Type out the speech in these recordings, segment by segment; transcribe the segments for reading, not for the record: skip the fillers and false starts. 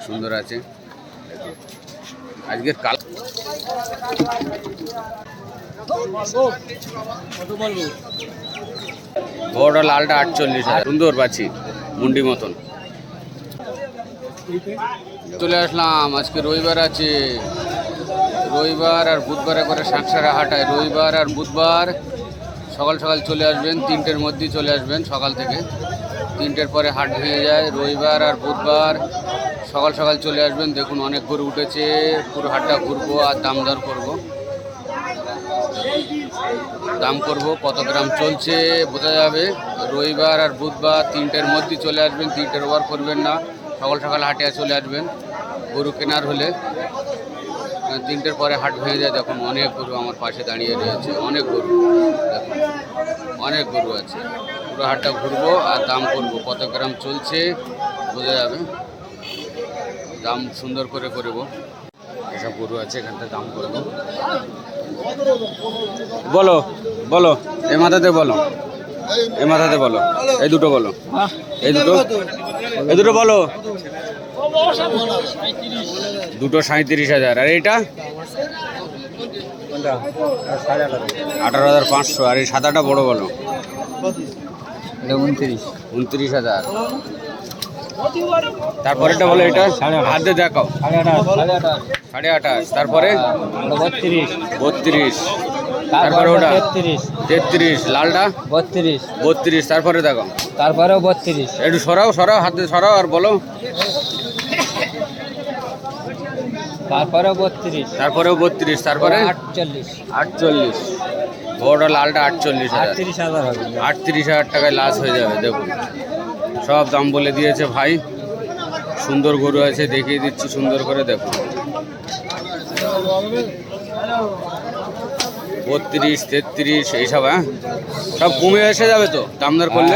সুন্দর আছে আজকের কাল। বড় লালটা 48,000, সুন্দর বাছি মুন্ডি মতন। চলে আসলাম, আজকে রবিবার আছে, রবিবার আর বুধবার করে সাঁকসারা হাটায়। রবিবার আর বুধবার সকাল সকাল চলে আসবেন, 3টের মধ্যেই চলে আসবেন। সকাল থেকে 3টের পরে হাট ভেঙে যায়। রবিবার আর বুধবার সকাল সকাল চলে আসবেন। দেখুন অনেক গরু উঠেছে, পুরো হাটটা ঘুরবো আর দাম দর করবো, দাম করব, কত গ্রাম চলছে বোঝা যাবে। রবিবার আর বুধবার 3টের মধ্যেই চলে আসবেন, 3টের ওভার করবেন না। সকাল সকাল হাটে চলে আসবেন গরু কেনার হলে। 3টের পরে হাট ভেঙে যায়। দেখুন অনেক গরু আমার পাশে দাঁড়িয়ে রয়েছে, অনেক গরু, দেখুন অনেক গরু আছে। পুরো হাটটা ঘুরবো আর দাম করব, কত গ্রাম চলছে বোঝা যাবে। দাম সুন্দর করে করব। এসব গরু আছে, এখানটা দাম করবো। বলো বলো, এই মাথাতে বলো, এই মাথাতে বলো, এই দুটো বলো, এই দুটো, এই দুটো বলো। দুটো 37,000। আর এইটা 18,500। আর এই সাদাটা বড় বলো, 29,000। তারপরেটা বলো, এটা হাতে দেখাও, 28,500। তারপরে 32। তারপরে ওটা 33। লালটা 32। তারপরে দেখো, তারপরেও 32। একটু সরাও সরাও, হাতে সরাও আর বলো। তারপরেও 32। তারপরেও 32। তারপরে 48। বড় লালটা 48,000। 38,000 হবে। 38,000 টাকায় লাস হয়ে যাবে। দেখুন সব দাম বলে দিয়েছে ভাই। সুন্দর গরু আছে, দেখিয়ে দিচ্ছি সুন্দর করে। দেখুন 32, 33 এইসব। হ্যাঁ, সব কমে এসে যাবে তো দামদার করলে।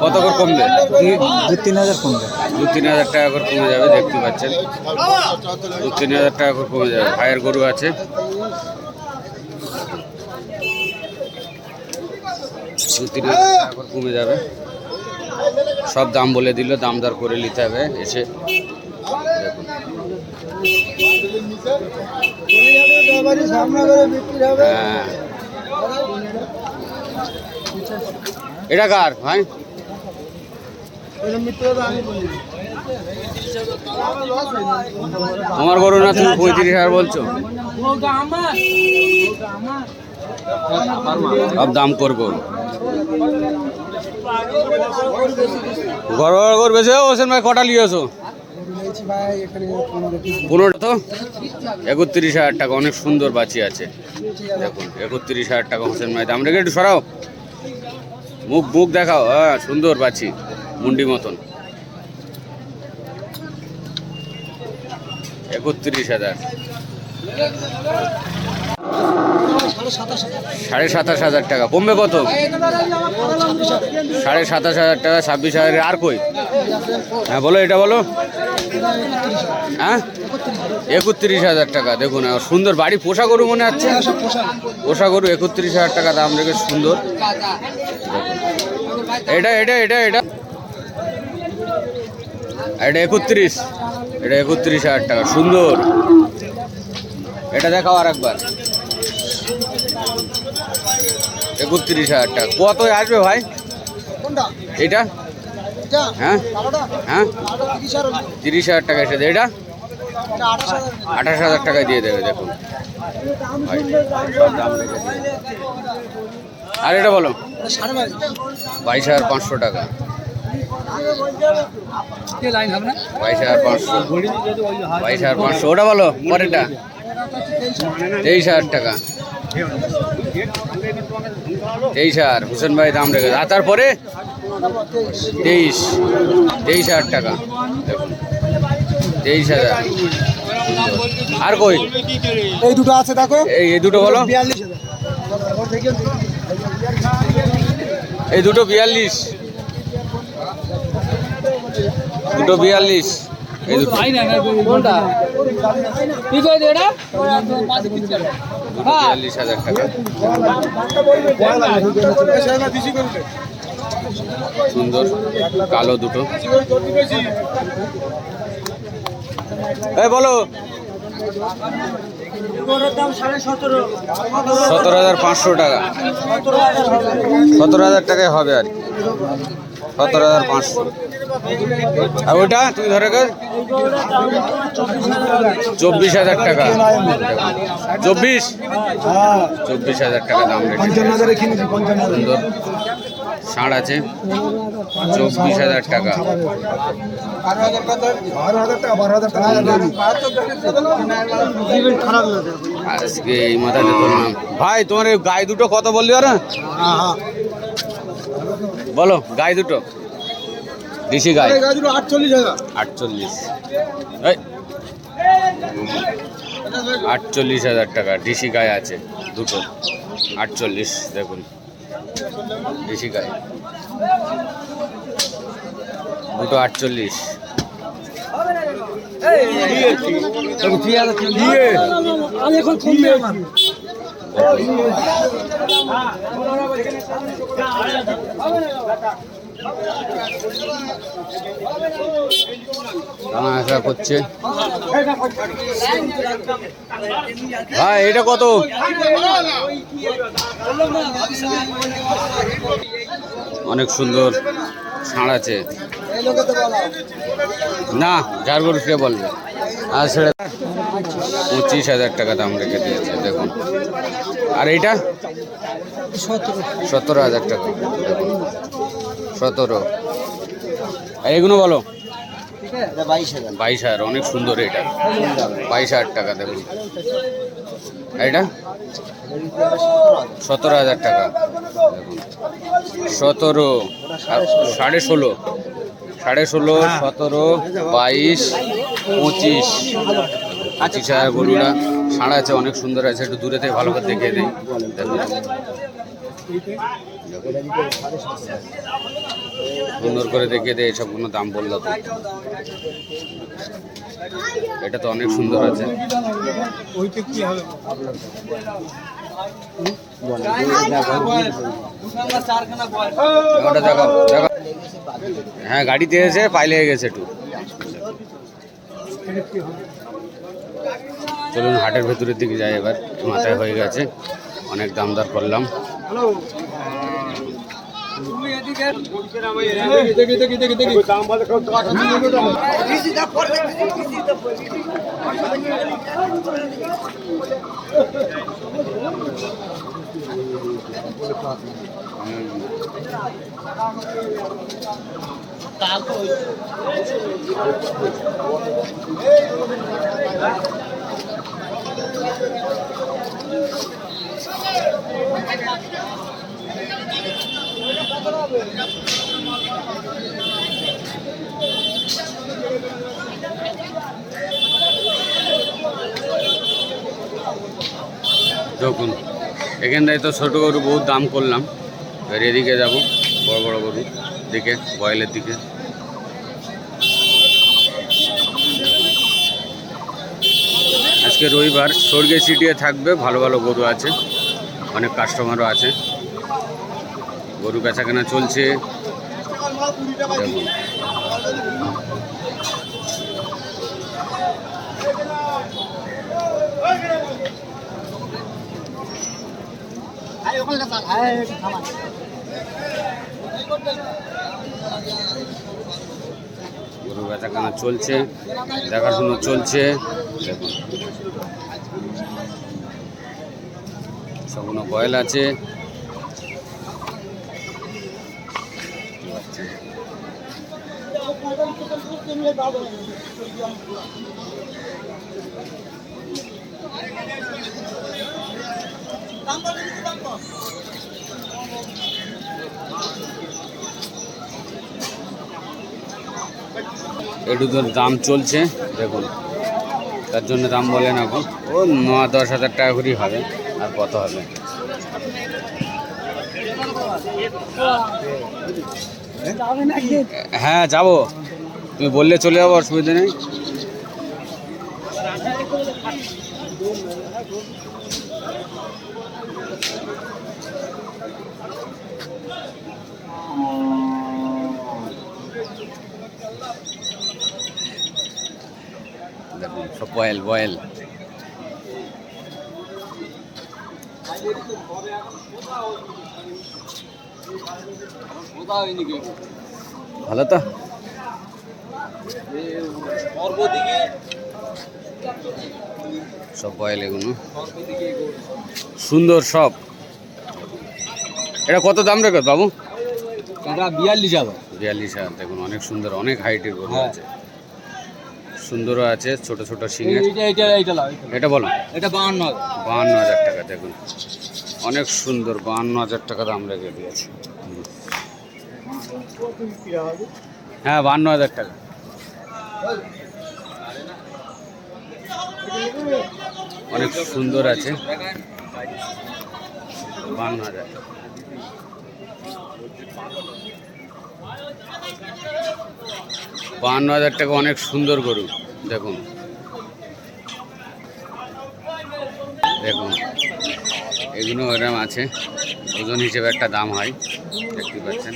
কত করে কমবে? 2-3,000 কমবে। 2-3,000 টাকা করে কমে যাবে, দেখতে পাচ্ছেন। 2-3,000 টাকা করে কমে যাবে। ভাইয়ের গরু আছে, 2-3,000 টাকা করে কমে যাবে। সব দাম বলে দিল, দাম দর করে নিতে হবে এসে। দেখুন হ্যাঁ, এটা কার ভাই? আমার গরু না, তুমি 35,000 বলছো। সব দাম করবো। গড় গড় বেশি হোসেন ভাই, কটা নিয়েছো? 15 তো 31,000 টাকা। অনেক সুন্দর বাচ্চি আছে, দেখুন 31,000 টাকা হোসেন ভাই দাম রেখে। একটু সরাও, মুখ মুখ দেখাও। হ্যাঁ, সুন্দর বাচ্চি মুন্ডি মতন। 31,000। 27,500 টাকা কমবে। কত? 27,500 টাকা। 26,000। আর কই? হ্যাঁ বলো, এটা বলো। হ্যাঁ, 31,000 টাকা। দেখুন সুন্দর বাড়ি পোষা গরু মনে হচ্ছে, পোষা গরু। 31,000 টাকা দাম রেখে, সুন্দর। এটা এটা এটা এটা এটা 31। এটা 31,000 টাকা, সুন্দর। এটা দেখাও আর একবার। 31,000 টাকা। কত আসবে ভাই এটা? হ্যাঁ হ্যাঁ, 30,000 টাকা এসে। এটা 28,000 টাকায় দিয়ে দেবে। দেখুন ভাই, সব দাম রেখে দিয়ে। আর এটা বলো, 22,500 টাকা। 22,500। 22,500। ওটা বলো পরেরটা, 23,000 টাকা। 23,000 হোসেন ভাই দাম রেখেছে। আর তারপরে 23,000 টাকা। দেখুন 23,000। আর কই? এই দুটো আছে দেখো, এই দুটো বলো। এই দুটো 42। দুটো 42। এই দুটো 42,000 টাকা। সুন্দর কালো দুটো। এই বলো। দাম 17,500। 17,500 টাকা। 17,000 টাকায় হবে আর কি। 17,500। আর ওটা তুমি ধরে গেল 24,000 টাকা। 24,000 টাকা দাম রেখেছে। সুন্দর ষাঁড় আছে 24,000 টাকা। আজকে এই মাথাতে ধরলাম। ভাই তোমার এই গায়ে দুটো কত বললি ওরা? বলো গায়ে দুটো দেশি গায়ে 48। 48,000 টাকা দেশি গায়ে আছে দুটো। 48 দেখুন দেশি গায়ে দুটো 48। আশা করছে ভাই এটা কত? অনেক সুন্দর ষাঁড় আছে না, যার গরু সে বলবে। আর সেটা 25,000 টাকা দাম রেখে দিয়েছে দেখুন। আর এইটা 17,000 টাকা দেখুন। 17। আর এগুলো বলো 22,000। অনেক সুন্দর এটা 22,000 টাকা দেখুন। এটা 17,000 টাকা দেখুন। 17, 16.5, 16.5, 17, 22, 25। 25,000 গরুরা ষাঁড় আছে অনেক সুন্দর আছে। একটু দূরে থেকে ভালো করে দেখিয়ে দিই দেখুন। সুন্দর করে দেখিয়ে দেয় এসব কোনো দাম বললো তো। এটা তো অনেক সুন্দর আছে। হ্যাঁ গাড়িতে এসে পাইলে গেছে একটু। চলুন হাটের ভেতরের দিকে যাই এবার। মাথায় হয়ে গেছে অনেক দাম দর করলাম। দেখুন এখানটায় তো ছোটো গরু বহুত দাম করলাম। এবার এদিকে যাবো বড় বড় গরু দিকে, বয়েলের দিকে। আজকে রবিবার, স্বর্গে সিটিয়ে থাকবে। ভালো ভালো গরু আছে, অনেক কাস্টমারও আছে। গরু বেচাকেনা চলছে দেখুন। গরু বেচাকেনা চলছে, দেখাশুনো চলছে দেখুন। সবগুলো বয়েল আছে। একটু দাম চলছে দেখুন, তার জন্য দাম বলেন এখন ও 9-10 হাজার টাকা করেই হবে। আর কত হবে? হ্যাঁ যাবো, তুমি বললে চলে যাবো, অসুবিধা নেই। দেখুন সব বয়েল বয়েল। ভালো তো, সব বয়েল এগুলো সুন্দর সব। এটা কত দাম রেখে বাবু? এটা 42,000। 42,000। দেখুন অনেক সুন্দর, অনেক হাইটের গরু আছে, সুন্দরও আছে, ছোট ছোট সিংয়ের। এটা বলো, এটা 52,000। 52,000 টাকা। দেখুন অনেক সুন্দর, 52,000 টাকা দাম রেখে দিয়েছে। হ্যাঁ 52,000 টাকা। অনেক সুন্দর আছে, 52,000। 52,000 টাকা, অনেক সুন্দর গরু। দেখুন দেখুন এগুলো এরকম আছে, ওজন হিসেবে একটা দাম হয়, দেখতে পাচ্ছেন।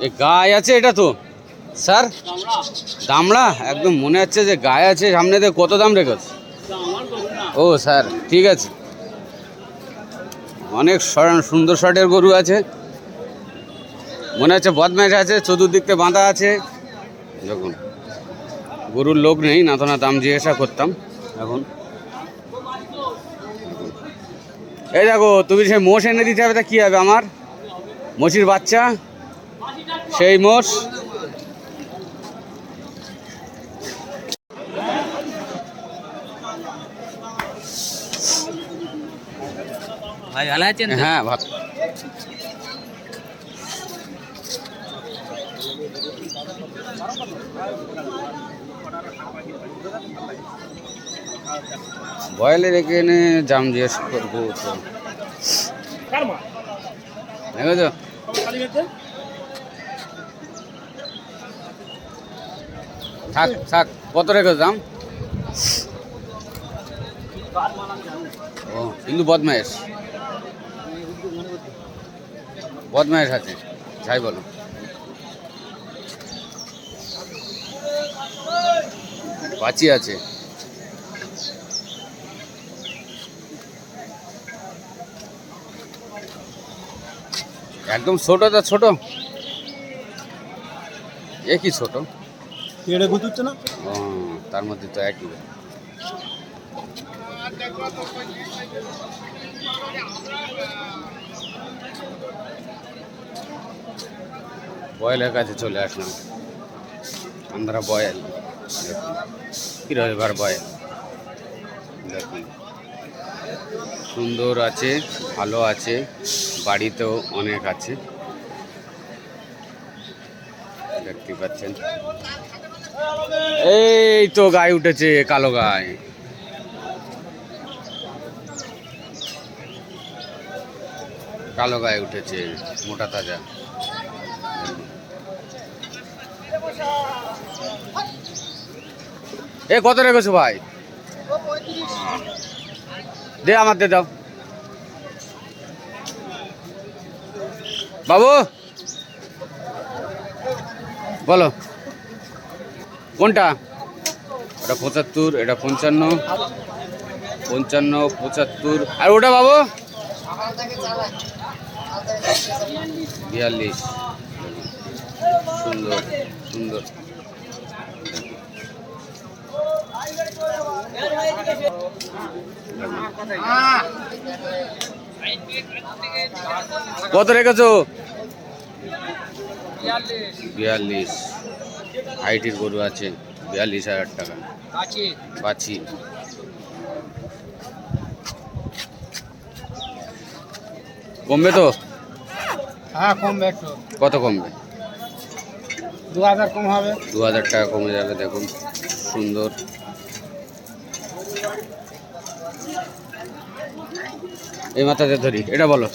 এ গায়ে আছে এটা তো স্যার, দামড়া একদম মনে হচ্ছে যে গায়ে আছে। সামনে দিয়ে কত দাম রেখেছ? ও স্যার ঠিক আছে। অনেক সুন্দর শটের গরু আছে, মনে হচ্ছে বদমাইশ আছে, চতুর্দিক থেকে বাঁধা আছে। দেখুন গরুর লোক নেই, না তো না দাম জিজ্ঞাসা করতাম। এখন এই দেখো, তুমি সেই মোষ এনে দিতে হবে, তা কী হবে আমার? মোষির বাচ্চা, সেই মোষ। ভাই ভালো আছেন? হ্যাঁ ভালো। বয়েলের এখানে দাম জিজ্ঞেস করবো তো, দেখেছো? থাক থাক, কত রেখে দাম? ও কিন্তু বদমাইশ, বদমাইশ আছে, যাই বলো। বাঁচি আছে, একদম ছোট, তা ছোট একই ছোট। না ও তার মধ্যে তো একই। বয়েলের কাছে চলে আসলাম, আমরা বয়েল। কি রবিবার বয়েল, দেখুন সুন্দর আছে, ভালো আছে, বাড়িতেও অনেক আছে, দেখতে পাচ্ছেন। এই তো গায়ে উঠেছে, কালো গায়ে, কালো গায়ে উঠেছে, মোটা তাজা। এ কত রেখেছো ভাই? দে আমার, দে দাও বাবু, বলো কোনটা? ওটা 75, এটা 55, 55, 75, আর ওটা বাবু 42। সুন্দর সুন্দর। কত রেখেছো? 42। হাইটের গরু আছে, 42,000 টাকা। বাছি কমবে তো? হ্যাঁ কমবে একটু। কত কমবে? 2,000 কম হবে। 2,000 টাকা কমে যাবে। দেখুন সুন্দর। এই মাথাতে ধরি, এটা বলো।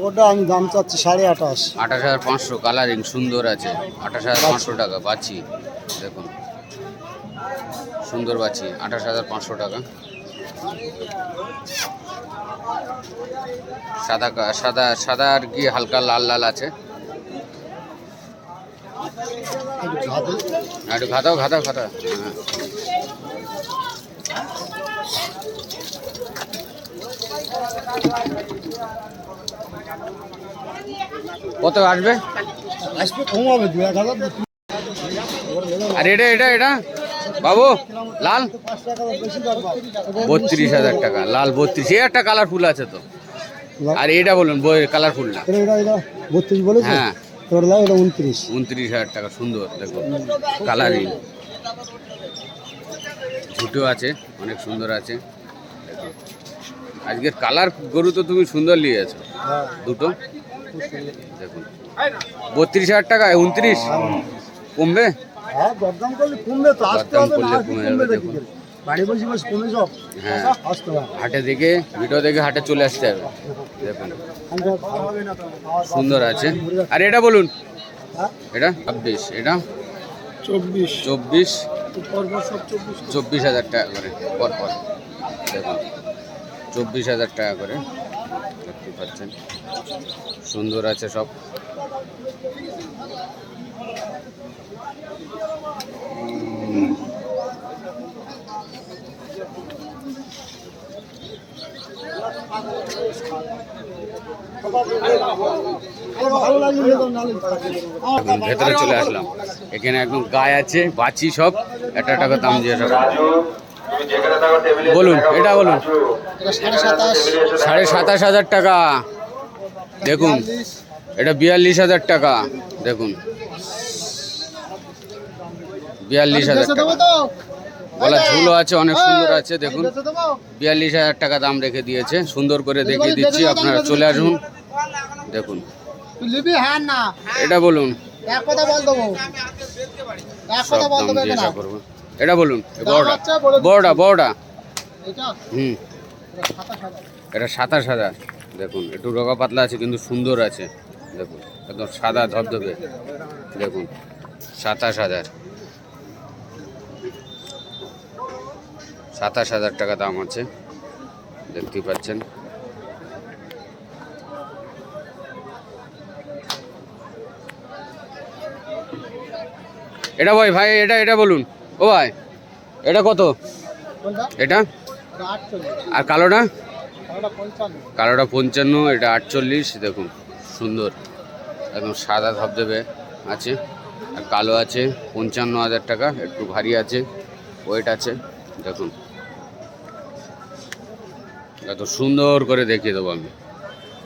ওটা আমি দাম চাচ্ছি 28,500। 28,500 কালারিং সুন্দর আছে, 28,500 টাকা বাছি। দেখুন সুন্দর বাছি, 28,500 টাকা। সাদা সাদা সাদা আর কি হালকা লাল লাল আছে। একটু ঘাতাও ঘাতা ঘাতা। হ্যাঁ কত আসবে? আসবে কম হবে 2,000। আর এটা এটা এটা বাবু লাল 5 টাকা বেশি দরকার। 32,000 টাকা, লাল 32। এই একটা কালারফুল আছে তো। আর এটা বলুন বই কালারফুল না। এটা 32 বলেছে। হ্যাঁ তোর লাভ এটা 29। 29,000 টাকা, সুন্দর দেখো কালারিং। ঝুটো আছে, অনেক সুন্দর আছে। দেখো আজকের কালার গরু তো তুমি সুন্দর নিয়েছো হ্যাঁ দুটো। দেখুন 32,000 টাকায় 29 কমবে? হ্যাঁ দরদাম করলে কমবে তো, আসতে দরদাম হবে করলে না, কমে কমবে যাবে, দেখি দেখুন। বাড়ি বসে বসে কমে সব। হ্যাঁ আসতে হবে। হাটে দেখে ভিডিও দেখে হাটে চলে আসতে হবে। দেখুন সুন্দর আছে। আর এটা বলুন হ্যাঁ এটা 26, এটা 24 24, পরপর সব 24। 24,000 টাকা করে পরপর। দেখুন 24,000 টাকা করে দেখতে পাচ্ছেন, সুন্দর আছে সব। ভালো লাগলে এখন ভেতরে চলে আসলাম, এখানে একদম গায়ে আছে বাছি সব, একটা টাকা দাম দিয়ে সব। বলুন এটা বলুন। 27,500 টাকা। দেখুন এটা 42,000 টাকা। দেখুন 42,000 টাকা। গলা ঝুলো আছে, অনেক সুন্দর আছে। দেখুন 42,000 টাকা দাম রেখে দিয়েছে, সুন্দর করে দেখিয়ে দিচ্ছি, আপনারা চলে আসুন। দেখুন হ্যাঁ না এটা বলুন, এক কথা বল দেবো, এক সব কথা বল দাম দেবে জিজ্ঞাসা না। করবো। এটা বলুন বড়টা আচ্ছা, বলে দিচ্ছি। বড়টা বড়টা এটা হুম 27,000। এটা 27,000। দেখুন একটু রোগা পাতলা আছে কিন্তু সুন্দর আছে। দেখুন একদম সাদা ধবধবে। দেখুন 27,000, 27,000 টাকা দাম আছে, দেখতেই পাচ্ছেন। এটা ভাই ভাই এটা এটা বলুন ও ভাই, এটা কত? কোনটা? এটা এটা 48, আর কালোটা? এটা 55। কালোটা 55, এটা 48। দেখুন সুন্দর একদম সাদা ধবধবে আছে। আর কালো আছে 55,000 টাকা, একটু ভারী আছে, ওয়েট আছে। দেখুন এত সুন্দর করে দেখিয়ে দেবো আমি,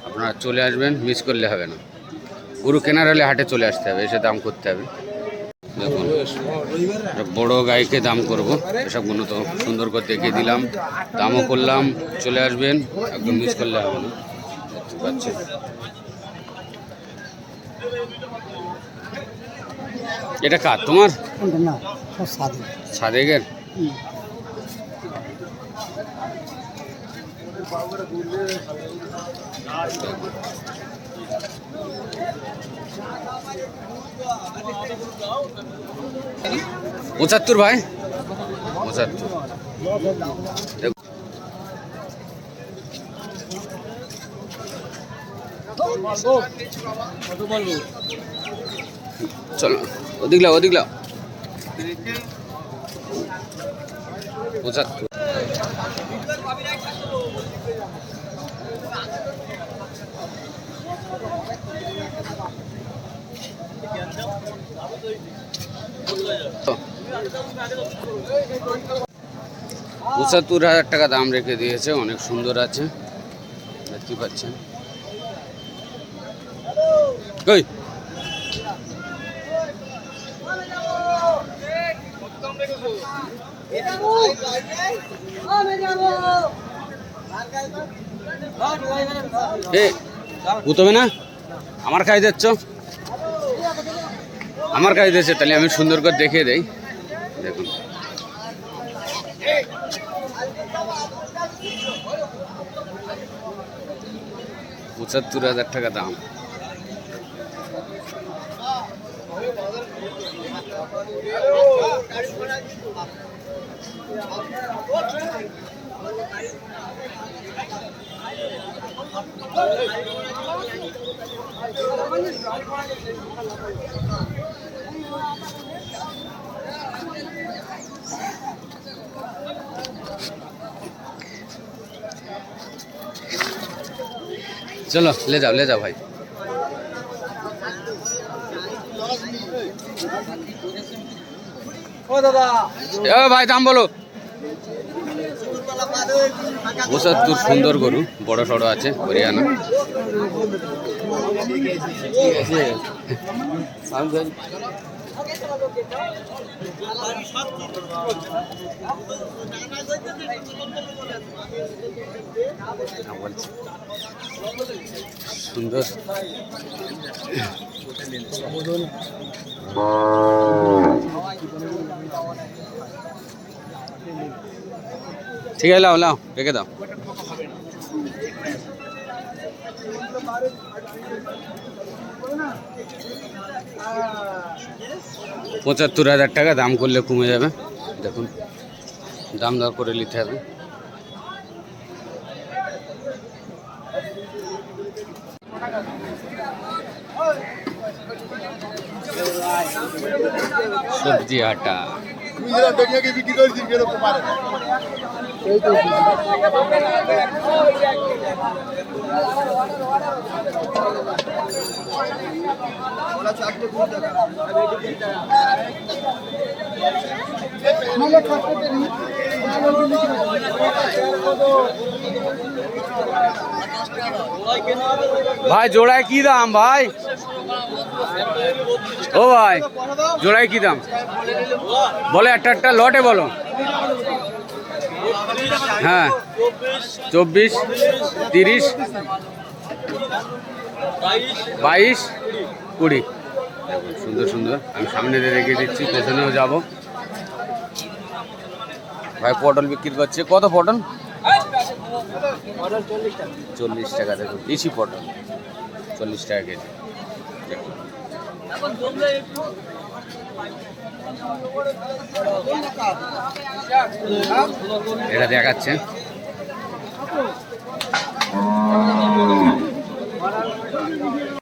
আপনারা চলে আসবেন, মিস করলে হবে না। গরু কেনার হলে হাটে চলে আসতে হবে, এসে দাম করতে হবে। দেখুন বড় গাইকে দাম করব, এসবগুলো তো সুন্দর করে দেখিয়ে দিলাম, দামও করলাম। চলে আসবেন, একদম মিস করলে হবে না। দেখতে পাচ্ছেন এটা কার তোমার? কোনটা না সব সাদা। সাদেকের? পঁচাত্তর ভাই, 75। চলো ওদিক লাও, ওদিক লাও। 75। $75,000 টাকা দাম রেখে দিয়েছে, অনেক সুন্দর আছে, দেখতে পাচ্ছেন। কই এ গুতবে না, আমার খাই দিচ্ছ, আমার কাছে দিয়েছে, তাহলে আমি সুন্দর করে দেখিয়ে দেই। দেখুন ৭৫,০০০ টাকা দাম। चलो ले जाओ भाई। এ ভাই দাম বলো। ৭৫ সুন্দর গরু, বড় সড়ো আছে, হরিয়ানা। সুন্দর ঠিক আছে, লাও লাও রেখে দাও। ৭৫,০০০ টাকা দাম করলে কমে যাবে। দেখুন দাম দর করে নিতে হবে। সবজি আটা ভাই জোড়ায় কি দাম ভাই? ও ভাই জোড়ায় কি দাম বলে? একটা লটে বলো। হ্যাঁ 24, 30, 22, 20। সুন্দর সুন্দর, আমি সামনে দিয়ে রেখে দিচ্ছি, পেছনেও যাব। ভাই পটল বিক্রি করছে, কত পটল? 40 টাকা। দেখুন দেশি পটল 40 টাকা কেজি। এটা দেখাচ্ছে